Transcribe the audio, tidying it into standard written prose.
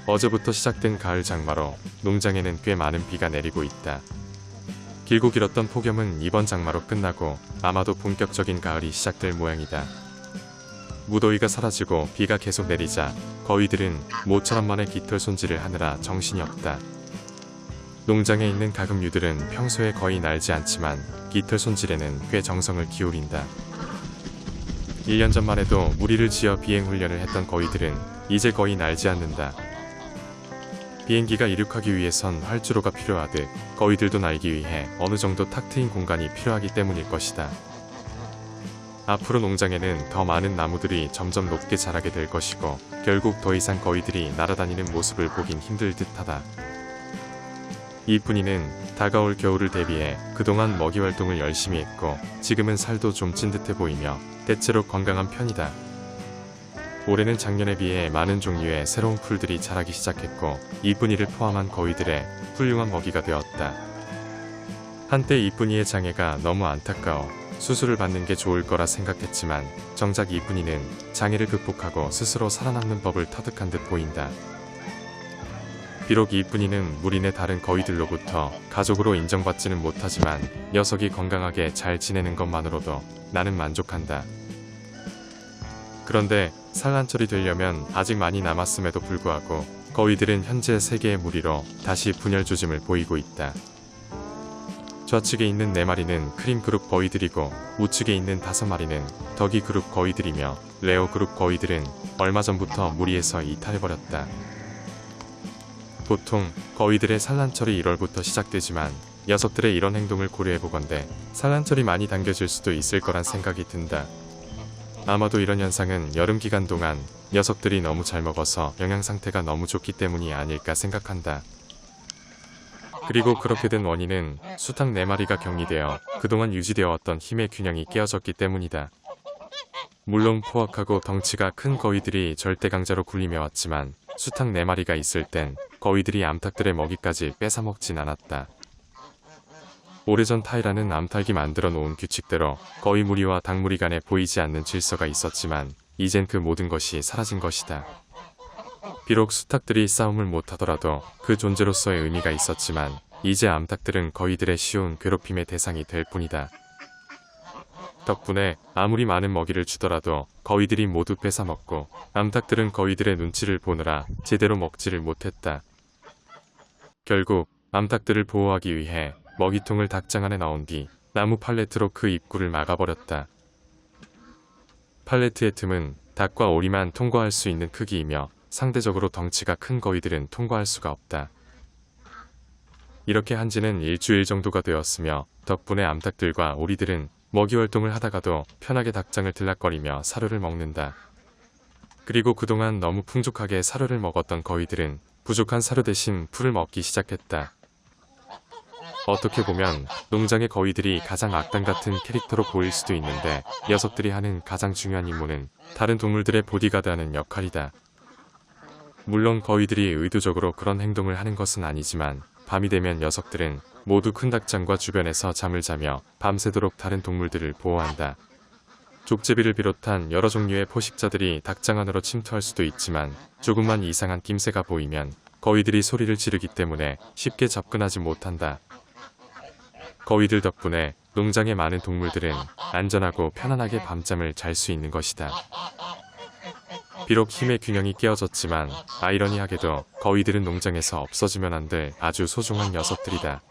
어제부터 시작된 가을 장마로 농장에는 꽤 많은 비가 내리고 있다. 길고 길었던 폭염은 이번 장마로 끝나고 아마도 본격적인 가을이 시작될 모양이다. 무더위가 사라지고 비가 계속 내리자 거위들은 모처럼 만에 깃털 손질을 하느라 정신이 없다. 농장에 있는 가금류들은 평소에 거의 날지 않지만 깃털 손질에는 꽤 정성을 기울인다. 1년 전만 해도 무리를 지어 비행 훈련을 했던 거위들은 이제 거의 날지 않는다. 비행기가 이륙하기 위해선 활주로가 필요하듯 거위들도 날기 위해 어느 정도 탁 트인 공간이 필요하기 때문일 것이다. 앞으로 농장에는 더 많은 나무들이 점점 높게 자라게 될 것이고 결국 더 이상 거위들이 날아다니는 모습을 보긴 힘들 듯하다. 이쁜이는 다가올 겨울을 대비해 그동안 먹이 활동을 열심히 했고 지금은 살도 좀 찐 듯해 보이며 대체로 건강한 편이다. 올해는 작년에 비해 많은 종류의 새로운 풀들이 자라기 시작했고 이쁜이를 포함한 거위들의 훌륭한 먹이가 되었다. 한때 이쁜이의 장애가 너무 안타까워 수술을 받는 게 좋을 거라 생각했지만 정작 이쁜이는 장애를 극복하고 스스로 살아남는 법을 터득한 듯 보인다. 비록 이쁜이는 무리 내 다른 거위들로부터 가족으로 인정받지는 못하지만 녀석이 건강하게 잘 지내는 것만으로도 나는 만족한다. 그런데 산란철이 되려면 아직 많이 남았음에도 불구하고 거위들은 현재 3개의 무리로 다시 분열 조짐을 보이고 있다. 좌측에 있는 4마리는 크림 그룹 거위들이고 우측에 있는 5마리는 덕이 그룹 거위들이며 레오 그룹 거위들은 얼마 전부터 무리에서 이탈해버렸다. 보통 거위들의 산란철이 1월부터 시작되지만 녀석들의 이런 행동을 고려해보건대 산란철이 많이 당겨질 수도 있을 거란 생각이 든다. 아마도 이런 현상은 여름 기간 동안 녀석들이 너무 잘 먹어서 영양 상태가 너무 좋기 때문이 아닐까 생각한다. 그리고 그렇게 된 원인은 수탉 4마리가 격리되어 그동안 유지되어 왔던 힘의 균형이 깨어졌기 때문이다. 물론 포악하고 덩치가 큰 거위들이 절대 강자로 군림해왔지만 수탉 4마리가 있을 땐 거위들이 암탉들의 먹이까지 뺏어먹진 않았다. 오래전 타이라는 암탉이 만들어 놓은 규칙대로 거위 무리와 닭 무리 간에 보이지 않는 질서가 있었지만 이젠 그 모든 것이 사라진 것이다. 비록 수탉들이 싸움을 못하더라도 그 존재로서의 의미가 있었지만 이제 암탉들은 거위들의 쉬운 괴롭힘의 대상이 될 뿐이다. 덕분에 아무리 많은 먹이를 주더라도 거위들이 모두 뺏어먹고 암탉들은 거위들의 눈치를 보느라 제대로 먹지를 못했다. 결국 암탉들을 보호하기 위해 먹이통을 닭장 안에 넣은 뒤 나무 팔레트로 그 입구를 막아버렸다. 팔레트의 틈은 닭과 오리만 통과할 수 있는 크기이며 상대적으로 덩치가 큰 거위들은 통과할 수가 없다. 이렇게 한지는 일주일 정도가 되었으며 덕분에 암탉들과 오리들은 먹이 활동을 하다가도 편하게 닭장을 들락거리며 사료를 먹는다. 그리고 그동안 너무 풍족하게 사료를 먹었던 거위들은 부족한 사료 대신 풀을 먹기 시작했다. 어떻게 보면 농장의 거위들이 가장 악당 같은 캐릭터로 보일 수도 있는데 녀석들이 하는 가장 중요한 임무는 다른 동물들의 보디가드하는 역할이다. 물론 거위들이 의도적으로 그런 행동을 하는 것은 아니지만 밤이 되면 녀석들은 모두 큰 닭장과 주변에서 잠을 자며 밤새도록 다른 동물들을 보호한다. 족제비를 비롯한 여러 종류의 포식자들이 닭장 안으로 침투할 수도 있지만 조금만 이상한 낌새가 보이면 거위들이 소리를 지르기 때문에 쉽게 접근하지 못한다. 거위들 덕분에 농장의 많은 동물들은 안전하고 편안하게 밤잠을 잘 수 있는 것이다. 비록 힘의 균형이 깨어졌지만 아이러니하게도 거위들은 농장에서 없어지면 안 될 아주 소중한 녀석들이다.